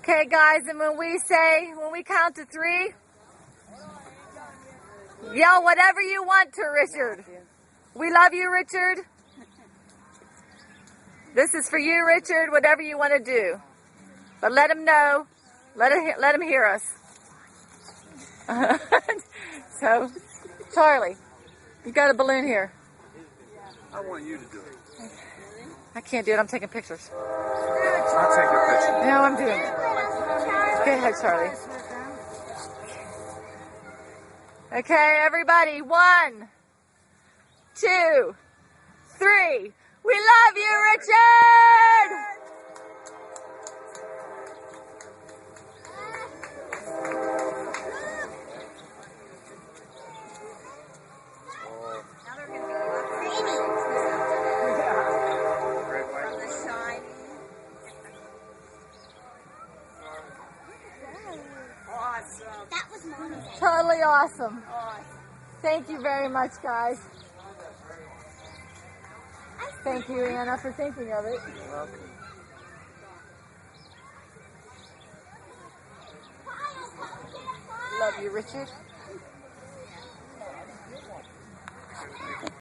Okay, guys, and when we count to 3, yell whatever you want to Richard. We love you, Richard. This is for you, Richard, whatever you want to do. But let him know. Let him hear us. So, Charlie, you got a balloon here. I want you to do it. I can't do it. I'm taking pictures. I'll take a picture. No, I'm doing it. Go ahead, Charlie. Okay, everybody. 1, 2, 3. We love you, Richard! That was Mama's. Totally awesome. Thank you very much, guys. Thank you, Anna, for thinking of it. You're welcome. Love you, Richard.